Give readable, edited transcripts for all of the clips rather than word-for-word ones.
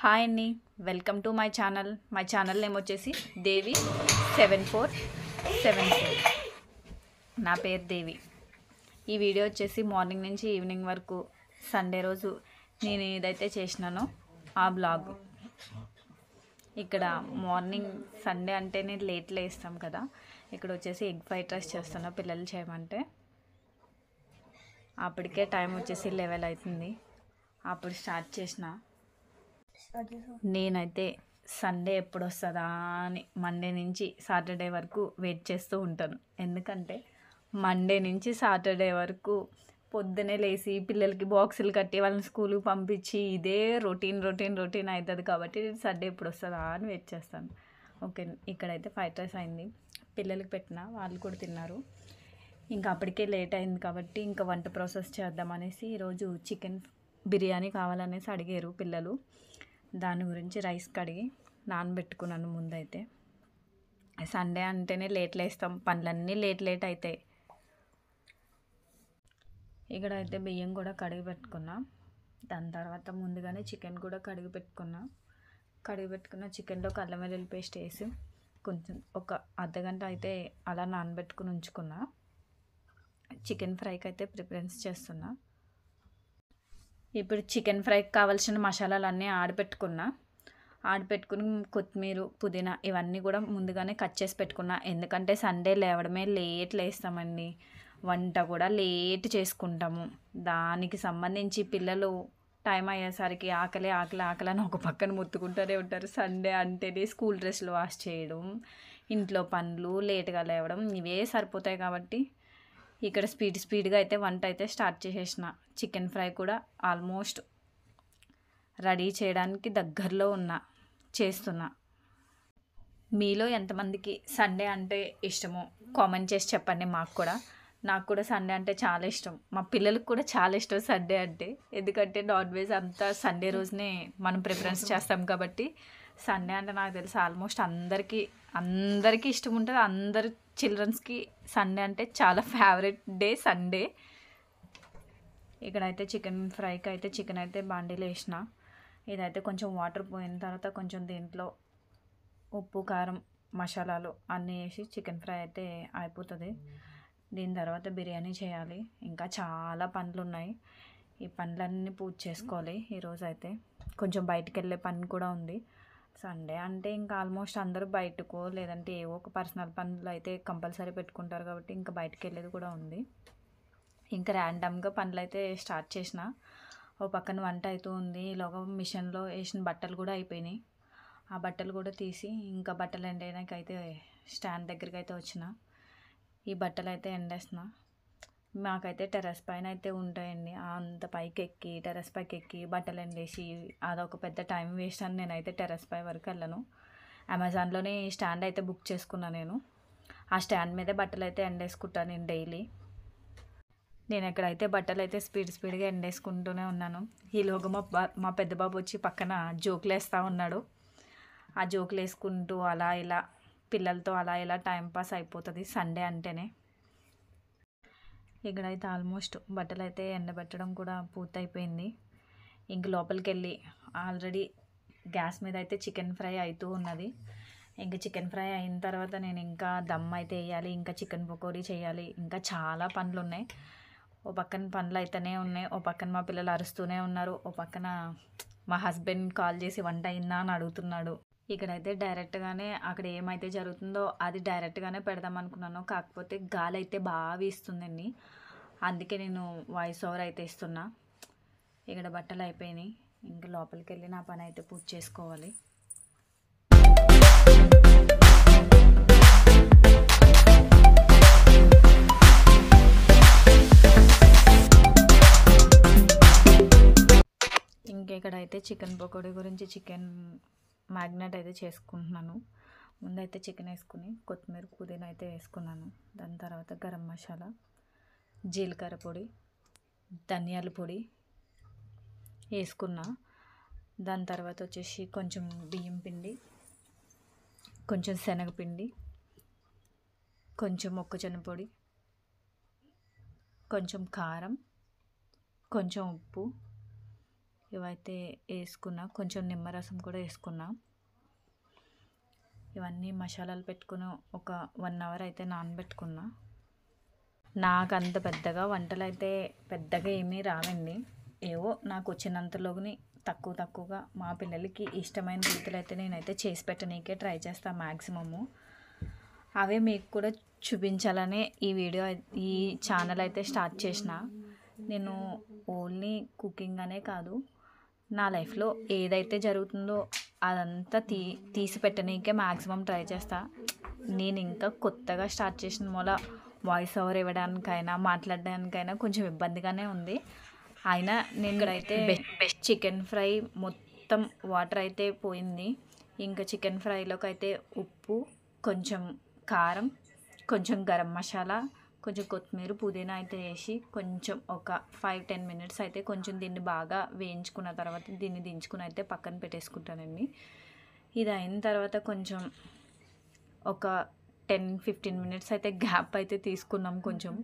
Hi అండి, welcome to my channel. My channel name వచ్చేసి దేవి 7474. నా పేరు దేవి. ఈ వీడియో వచ్చేసి మార్నింగ్ నుంచి ఈవినింగ్ వరకు సండే రోజు నేను ఏదైతే చేసినానో ఆ బ్లాగ్. ఇక్కడ మార్నింగ్ సండే అంటేనే లేట్ లేస్తాం కదా. ఇక్కడ వచ్చేసి ఎగ్ ఫ్రైడ్ రైస్ చేస్తున్నా పిల్లలు చేయమంటే. అప్పటికే టైం వచ్చేసి 11 అవుతుంది. అప్పుడు స్టార్ట్ చేసిన. నేనైతే సండే ఎప్పుడు వస్తుందా అని మండే నుంచి సాటర్డే వరకు వెయిట్ చేస్తూ ఉంటాను. ఎందుకంటే మండే నుంచి సాటర్డే వరకు పొద్దునే లేచి పిల్లలకి బాక్సులు కట్టి వాళ్ళని స్కూల్కి పంపించి ఇదే రొటీన్ అవుతుంది. కాబట్టి సండే ఎప్పుడు వస్తుందా అని వెయిట్ చేస్తాను. ఓకే, ఇక్కడైతే ఫ్రైడ్ రైస్ అయింది, పిల్లలకి పెట్టిన, వాళ్ళు కూడా తిన్నారు. ఇంకా అప్పటికే లేట్ అయింది కాబట్టి ఇంకా వంట ప్రాసెస్ చేద్దామనేసి ఈరోజు చికెన్ బిర్యానీ కావాలనేసి అడిగారు పిల్లలు. దాని గురించి రైస్ కడిగి నానబెట్టుకున్నాను ముందైతే. సండే అంటేనే లేట్ లేస్తాం, పనులన్నీ లేట్ అవుతాయి. ఇక్కడైతే బియ్యం కూడా కడిగి పెట్టుకున్నా. దాని తర్వాత ముందుగానే చికెన్ కూడా కడిగి పెట్టుకున్న చికెన్లో అల్లం వెల్లుల్లి పేస్ట్ వేసి కొంచెం ఒక అర్ధగంట అయితే అలా నానబెట్టుకుని ఉంచుకున్నా. చికెన్ ఫ్రైకి అయితే ప్రిఫరెన్స్ చేస్తున్నా. ఇప్పుడు చికెన్ ఫ్రైకి కావాల్సిన మసాలాలన్నీ ఆడిపెట్టుకుని కొత్తిమీర, పుదీనా ఇవన్నీ కూడా ముందుగానే కట్ చేసి పెట్టుకున్నా. ఎందుకంటే సండే లేవడమే లేట్ లేస్తామండి, వంట కూడా లేట్ చేసుకుంటాము. దానికి సంబంధించి పిల్లలు టైం అయ్యేసరికి ఆకలి అని ఒక పక్కన మొత్తుకుంటూనే ఉంటారు. సండే అంటేనే స్కూల్ డ్రెస్సులు వాష్ చేయడం, ఇంట్లో పనులు, లేట్గా లేవడం ఇవే సరిపోతాయి. కాబట్టి ఇక్కడ స్పీడ్గా అయితే వంట అయితే స్టార్ట్ చేసేసిన. చికెన్ ఫ్రై కూడా ఆల్మోస్ట్ రెడీ చేయడానికి దగ్గరలో చేస్తున్నా. మీలో ఎంతమందికి సండే అంటే ఇష్టమో కామెంట్ చేసి చెప్పండి. నాకు కూడా సండే అంటే చాలా ఇష్టం. మా పిల్లలకు కూడా చాలా ఇష్టం సండే అంటే. ఎందుకంటే నాన్ వెజ్ అంతా సండే రోజునే మనం ప్రిఫరెన్స్ చేస్తాం కాబట్టి సండే అంటే నాకు తెలిసి ఆల్మోస్ట్ అందరికీ ఇష్టం ఉంటుంది. అందరు చిల్డ్రన్స్కి సండే అంటే చాలా ఫేవరెట్ డే సండే. ఇక్కడైతే చికెన్ ఫ్రైకి అయితే చికెన్ అయితే బాండీలో వేసిన. ఇదైతే కొంచెం వాటర్ పోయిన తర్వాత కొంచెం దీంట్లో ఉప్పు, కారం, మసాలాలు అన్నీ వేసి చికెన్ ఫ్రై అయితే అయిపోతుంది. దీని తర్వాత బిర్యానీ చేయాలి. ఇంకా చాలా పనులు ఉన్నాయి. ఈ పనులన్నీ పూర్తి చేసుకోవాలి. ఈరోజు అయితే కొంచెం బయటికి వెళ్ళే పని కూడా ఉంది. సండే అంటే ఇంకా ఆల్మోస్ట్ అందరూ బయటకో లేదంటే ఏవో ఒక పర్సనల్ పనులు అయితే కంపల్సరీ పెట్టుకుంటారు కాబట్టి ఇంకా బయటకు వెళ్ళేది కూడా ఉంది. ఇంకా ర్యాండమ్గా పనులు అయితే స్టార్ట్ చేసిన. ఓ పక్కన వంట అవుతూ ఉంది. ఈలోగా మిషన్లో వేసిన బట్టలు కూడా అయిపోయినాయి. ఆ బట్టలు కూడా తీసి ఇంకా బట్టలు ఎండేయడానికి అయితే స్టాండ్ దగ్గరికి అయితే వచ్చిన. ఈ బట్టలు అయితే ఎండేస్తున్నా. మాకైతే టెర్రస్ పైన అయితే ఉంటాయండి. అంత టెర్రస్ పైకి ఎక్కి బట్టలు ఎండేసి అదొక పెద్ద టైం వేస్ట్ అని నేనైతే టెర్రస్ పై వరకు వెళ్ళను. అమెజాన్లోనే స్టాండ్ అయితే బుక్ చేసుకున్నాను నేను. ఆ స్టాండ్ మీదే బట్టలు అయితే ఎండేసుకుంటాను నేను డైలీ. నేను ఎక్కడైతే బట్టలు అయితే స్పీడ్గా ఎండేసుకుంటూనే ఉన్నాను. ఈలోగా మా పెద్ద బాబు వచ్చి పక్కన జోకులు వేస్తూ ఉన్నాడు. ఆ జోకులు వేసుకుంటూ అలా ఇలా పిల్లలతో అలా ఇలా టైంపాస్ అయిపోతుంది సండే అంటేనే. ఇక్కడైతే ఆల్మోస్ట్ బట్టలు అయితే ఎండబెట్టడం కూడా పూర్తయిపోయింది. ఇంక లోపలికి వెళ్ళి ఆల్రెడీ గ్యాస్ మీద అయితే చికెన్ ఫ్రై అవుతూ ఉన్నది. ఇంకా చికెన్ ఫ్రై అయిన తర్వాత నేను ఇంకా దమ్ అయితే వేయాలి, ఇంకా చికెన్ పకోడీ చేయాలి, ఇంకా చాలా పనులు ఉన్నాయి. ఓ పక్కన పనులు అయితేనే ఉన్నాయి, ఓ పక్కన మా పిల్లలు అరుస్తూనే ఉన్నారు, ఓ పక్కన మా హస్బెండ్ కాల్ చేసి వంట అయిందా అని అడుగుతున్నాడు. ఇక్కడైతే డైరెక్ట్గానే అక్కడ ఏమైతే జరుగుతుందో అది డైరెక్ట్గానే పెడదాం అనుకున్నాను. కాకపోతే గాలి అయితే బాగా వీస్తుందండి, అందుకే నేను వాయిస్ ఓవర్ అయితే ఇస్తున్నా. ఇక్కడ బట్టలు అయిపోయినాయి. ఇంకా లోపలికి వెళ్ళి నా పని అయితే పూర్తి చేసుకోవాలి. ఇంకెక్కడైతే చికెన్ పకోడీ గురించి చికెన్ మ్యాగ్నేట్ అయితే చేసుకుంటున్నాను. ముందైతే చికెన్ వేసుకుని కొత్తిమీర, పుదీనా అయితే వేసుకున్నాను. దాని తర్వాత గరం మసాలా, జీలకర్ర పొడి, ధనియాల పొడి వేసుకున్నా. దాని తర్వాత వచ్చేసి కొంచెం బియ్యం పిండి, కొంచెం శనగపిండి, కొంచెం మొక్కజొన్న పొడి, కొంచెం కారం, కొంచెం ఉప్పు, ఇవైతే వేసుకున్నా, కొంచెం నిమ్మరసం కూడా వేసుకున్నా. ఇవన్నీ మసాలాలు పెట్టుకుని ఒక 1 అవర్ అయితే నానబెట్టుకున్నా. నాకు అంత పెద్దగా వంటలు అయితే పెద్దగా ఏమీ రావండి. ఏవో నాకు వచ్చినంతలోని తక్కువగా మా పిల్లలకి ఇష్టమైన రీతిలో అయితే నేనైతే చేసి పెట్టనీకే ట్రై చేస్తాను మ్యాక్సిమము. అవే మీకు కూడా చూపించాలనే ఈ ఛానల్ అయితే స్టార్ట్ చేసిన. నేను ఓన్లీ కుకింగ్ అనే కాదు, నా లైఫ్లో ఏదైతే జరుగుతుందో అదంతా తీసి పెట్టనీకే మ్యాక్సిమం ట్రై చేస్తా. నేను ఇంకా కొత్తగా స్టార్ట్ చేసిన మూల వాయిస్ ఓవర్ ఇవ్వడానికైనా మాట్లాడడానికైనా కొంచెం ఇబ్బందిగానే ఉంది. అయినా నేను ఇక్కడైతే చికెన్ ఫ్రై మొత్తం వాటర్ అయితే పోయింది. ఇంకా చికెన్ ఫ్రైలోకి అయితే ఉప్పు, కొంచెం కారం, కొంచెం గరం మసాలా, కొంచెం కొత్తిమీర, పుదీనా అయితే వేసి కొంచెం ఒక 5-10 మినిట్స్ అయితే కొంచెం దీన్ని బాగా వేయించుకున్న తర్వాత దీన్ని దించుకుని అయితే పక్కన పెట్టేసుకుంటానండి. ఇది అయిన తర్వాత కొంచెం ఒక 10-15 మినిట్స్ అయితే గ్యాప్ అయితే తీసుకున్నాం కొంచెం.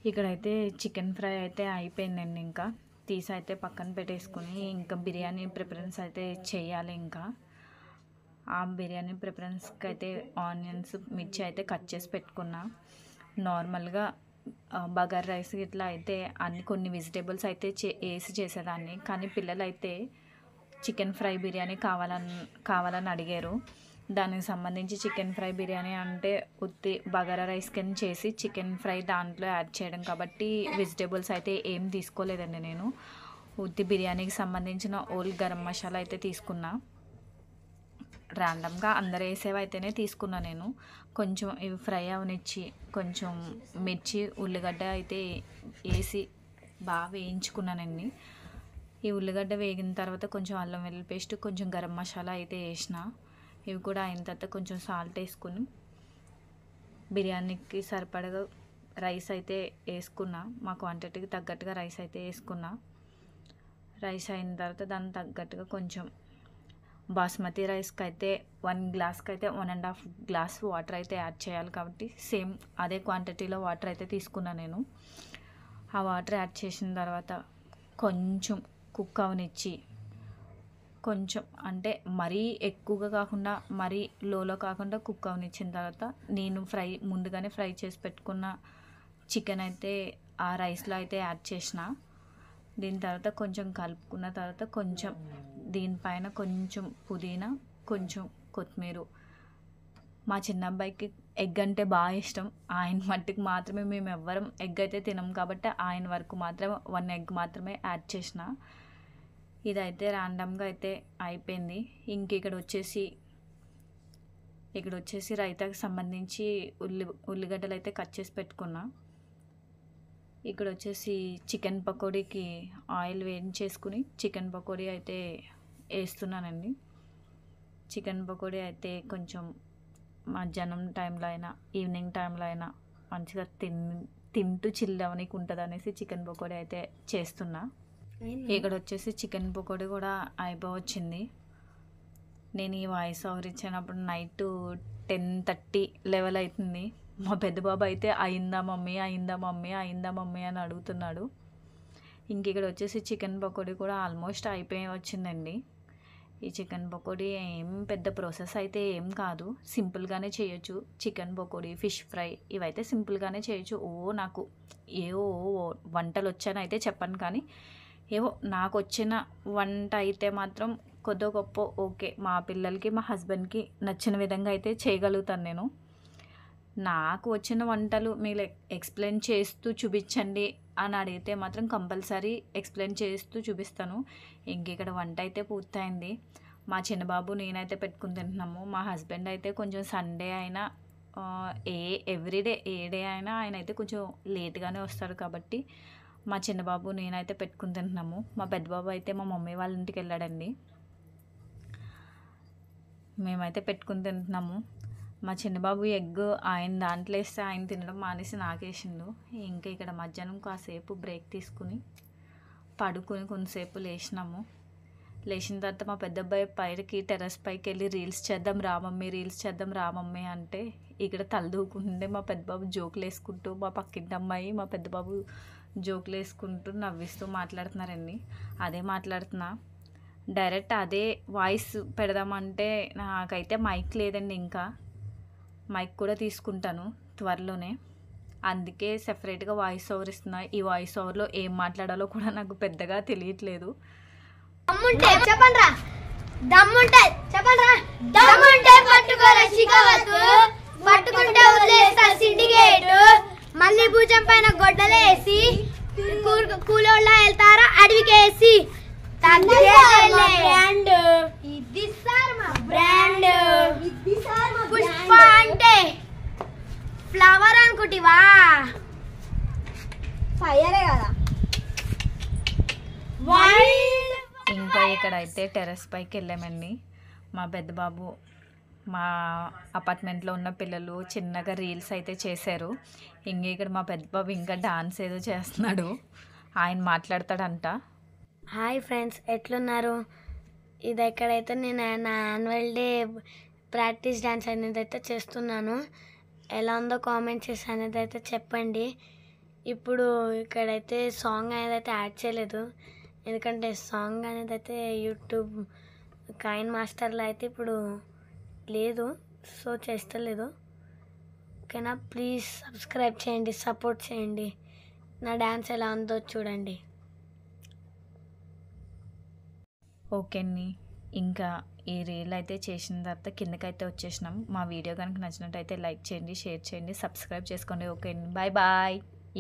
ఇక్కడైతే చికెన్ ఫ్రై అయితే అయిపోయిందండి. ఇంకా తీసి అయితే పక్కన పెట్టేసుకుని ఇంకా బిర్యానీ ప్రిపరెన్స్ అయితే చేయాలి. ఇంకా ఆ బిర్యానీ ప్రిపరెన్స్కి అయితే ఆనియన్స్, మిర్చి అయితే కట్ చేసి పెట్టుకున్నా. నార్మల్గా బగారా రైస్ ఇట్లా అయితే కొన్ని వెజిటేబుల్స్ అయితే వేసి చేసేదాన్ని. కానీ పిల్లలు అయితే చికెన్ ఫ్రై బిర్యానీ కావాలని అడిగారు. దానికి సంబంధించి చికెన్ ఫ్రై బిర్యానీ అంటే ఉత్తి బగారా రైస్ కింద చేసి చికెన్ ఫ్రై దాంట్లో యాడ్ చేయడం కాబట్టి వెజిటేబుల్స్ అయితే ఏం తీసుకోలేదండి. నేను ఉత్తి బిర్యానీకి సంబంధించిన ఓల్ గరం మసాలా అయితే తీసుకున్నా. ర్యాండమ్గా అందరు వేసేవి అయితేనే తీసుకున్నా నేను. కొంచెం ఇవి ఫ్రై అవనిచ్చి కొంచెం మిర్చి, ఉల్లిగడ్డ అయితే వేసి బాగా వేయించుకున్నానండి. ఈ ఉల్లిగడ్డ వేగిన తర్వాత కొంచెం అల్లం వెల్లుల్లి పేస్ట్, కొంచెం గరం మసాలా అయితే వేసిన. ఇవి కూడా అయిన తర్వాత కొంచెం సాల్ట్ వేసుకుని బిర్యానీకి సరిపడగా రైస్ అయితే వేసుకున్నా. మా క్వాంటిటీకి తగ్గట్టుగా రైస్ అయితే వేసుకున్నా. రైస్ అయిన తర్వాత దానికి తగ్గట్టుగా కొంచెం బాస్మతి రైస్కి అయితే 1 గ్లాస్కి అయితే 1.5 గ్లాస్ వాటర్ అయితే యాడ్ చేయాలి కాబట్టి సేమ్ అదే క్వాంటిటీలో వాటర్ అయితే తీసుకున్నా నేను. ఆ వాటర్ యాడ్ చేసిన తర్వాత కొంచెం కుక్ అవనిచ్చి, కొంచెం అంటే మరీ ఎక్కువగా కాకుండా మరీ లోలో కాకుండా కుక్ అవనిచ్చిన తర్వాత నేను ముందుగానే ఫ్రై చేసి పెట్టుకున్న చికెన్ అయితే ఆ రైస్లో అయితే యాడ్ చేసిన. దీని తర్వాత కొంచెం కలుపుకున్న తర్వాత కొంచెం దీనిపైన కొంచెం పుదీనా, కొంచెం కొత్తిమీర. మా చిన్న అబ్బాయికి ఎగ్ అంటే బాగా ఇష్టం. ఆయన మట్టుకు మాత్రమే మేము ఎవ్వరం ఎగ్ అయితే తినం కాబట్టి ఆయన వరకు మాత్రమే 1 ఎగ్ మాత్రమే యాడ్ చేసిన. ఇదైతే ర్యాండమ్గా అయితే అయిపోయింది. ఇంక ఇక్కడ వచ్చేసి రైతాకి సంబంధించి ఉల్లిగడ్డలు అయితే కట్ చేసి పెట్టుకున్నా. ఇక్కడ వచ్చేసి చికెన్ పకోడీకి ఆయిల్ వేయించేసుకుని చికెన్ పకోడీ అయితే వేస్తున్నానండి. చికెన్ పకోడీ అయితే కొంచెం మధ్యాహ్నం టైంలో అయినా ఈవినింగ్ టైంలో అయినా మంచిగా తింటూ చిల్ అవనీకి ఉంటుంది అనేసి చికెన్ పకోడీ అయితే చేస్తున్నా. ఇక్కడ వచ్చేసి చికెన్ పకోడీ కూడా అయిపోవచ్చింది. నేను ఈ వాయిస్ ఓవర్ ఇచ్చినప్పుడు నైట్ 10:30 లెవెల్ అవుతుంది. మా పెద్ద బాబు అయితే అయిందా మమ్మీ అని అడుగుతున్నాడు. ఇంక ఇక్కడ వచ్చేసి చికెన్ పకోడీ కూడా ఆల్మోస్ట్ అయిపోయి వచ్చిందండి. ఈ చికెన్ పకోడీ ఏం పెద్ద ప్రాసెస్ అయితే ఏం కాదు, సింపుల్గానే చేయొచ్చు. చికెన్ పకోడీ, ఫిష్ ఫ్రై ఇవైతే సింపుల్గానే చేయొచ్చు. నాకు వంటలు వచ్చాను అయితే చెప్పను, కానీ నాకు వచ్చిన వంట అయితే మాత్రం కొద్దో గొప్ప ఓకే, మా పిల్లలకి మా హస్బెండ్కి నచ్చిన విధంగా అయితే చేయగలుగుతాను నేను. నాకు వచ్చిన వంటలు మీరు ఎక్స్ప్లెయిన్ చేస్తూ చూపించండి అని అడిగితే మాత్రం కంపల్సరీ ఎక్స్ప్లెయిన్ చేస్తూ చూపిస్తాను. ఇంక ఇక్కడ వంట అయితే పూర్తయింది. మా చిన్నబాబు నేనైతే పెట్టుకుని తింటున్నాము. మా హస్బెండ్ అయితే కొంచెం సండే అయినా ఎవ్రీడే ఏ డే అయినా ఆయన అయితే కొంచెం లేట్గానే వస్తాడు కాబట్టి మా చిన్నబాబు నేనైతే పెట్టుకుని తింటున్నాము. మా పెద్ద బాబు అయితే మా మమ్మీ వాళ్ళ ఇంటికి వెళ్ళాడండి. మేమైతే పెట్టుకుని తింటున్నాము. మా చిన్నబాబు ఎగ్ ఆయన దాంట్లో వేస్తే ఆయన తినడం మానేసి నాకేసిండు. ఇంకా ఇక్కడ మధ్యాహ్నం కాసేపు బ్రేక్ తీసుకుని పడుకుని కొంతసేపు లేచినాము. లేచిన తర్వాత మా పెద్ద అబ్బాయి పైకి టెర్రస్ పైకి వెళ్ళి రీల్స్ చేద్దాం రా మమ్మీ అంటే ఇక్కడ తలదూకుంటుండే మా పెద్ద బాబు జోకులు వేసుకుంటూ, మా పక్కింటి అమ్మాయి మా పెద్ద బాబు జోకులు వేసుకుంటూ నవ్విస్తూ మాట్లాడుతున్నారండి. అదే మాట్లాడుతున్నా. డైరెక్ట్ అదే వాయిస్ పెడదామంటే నాకైతే మైక్ లేదండి. ఇంకా మైక్ కూడా తీసుకుంటాను త్వరలోనే. అందుకే సెపరేట్గా వాయిస్ ఓవర్ ఇస్తున్నా. ఈ వాయిస్ ఓవర్లో ఏం మాట్లాడాలో కూడా నాకు పెద్దగా తెలియట్లేదు. దమ్ముంటే చెప్పండ్రా, దమ్ముంటే చెప్పండ్రా, దమ్ముంటే పట్టుకోరా శిఖవతు, పట్టుకుంటే వదిలేస్తా సిండికేట్, మళ్ళీ భుజం పైన గొడ్డలేసి కూలోళ్ళ వెళ్తారా అడవికేసి. బ్రాండ్ ఇది సార్ మా బ్రాండ్. పుష్ప అంటే ఫ్లవర్ అనుకుంటివా, ఫైరే కదా. ఇంకా ఇక్కడైతే టెర్రస్ పైకి వెళ్ళామండి. మా పెద్ద బాబు మా అపార్ట్మెంట్లో ఉన్న పిల్లలు చిన్నగా రీల్స్ అయితే చేశారు. ఇంక ఇక్కడ మా పెద్ద బాబు ఇంకా డాన్స్ ఏదో చేస్తున్నాడు. ఆయన మాట్లాడతాడంట. హాయ్ ఫ్రెండ్స్, ఎట్లున్నారు? ఇది ఎక్కడైతే నేను నా యాన్యువల్ డే ప్రాక్టీస్ డ్యాన్స్ అనేది అయితే చేస్తున్నాను. ఎలా ఉందో కామెంట్ చేసి అనేది అయితే చెప్పండి. ఇప్పుడు ఇక్కడైతే సాంగ్ అనేది అయితే యాడ్ చేయలేదు, ఎందుకంటే సాంగ్ అనేది అయితే యూట్యూబ్ కైన్ మాస్టర్లో అయితే ఇప్పుడు లేదు, సో చేస్తలేదు. ఓకేనా? ప్లీజ్ సబ్స్క్రైబ్ చేయండి, సపోర్ట్ చేయండి. నా డ్యాన్స్ ఎలా ఉందో చూడండి. ఓకే అండి. ఇంకా ఈ రీల్ అయితే చేసిన తర్వాత కిందకైతే వచ్చేసినాం. మా వీడియో కనుక నచ్చినట్టయితే లైక్ చేయండి, షేర్ చేయండి, సబ్స్క్రైబ్ చేసుకోండి. ఓకే అండి, బాయ్ బాయ్.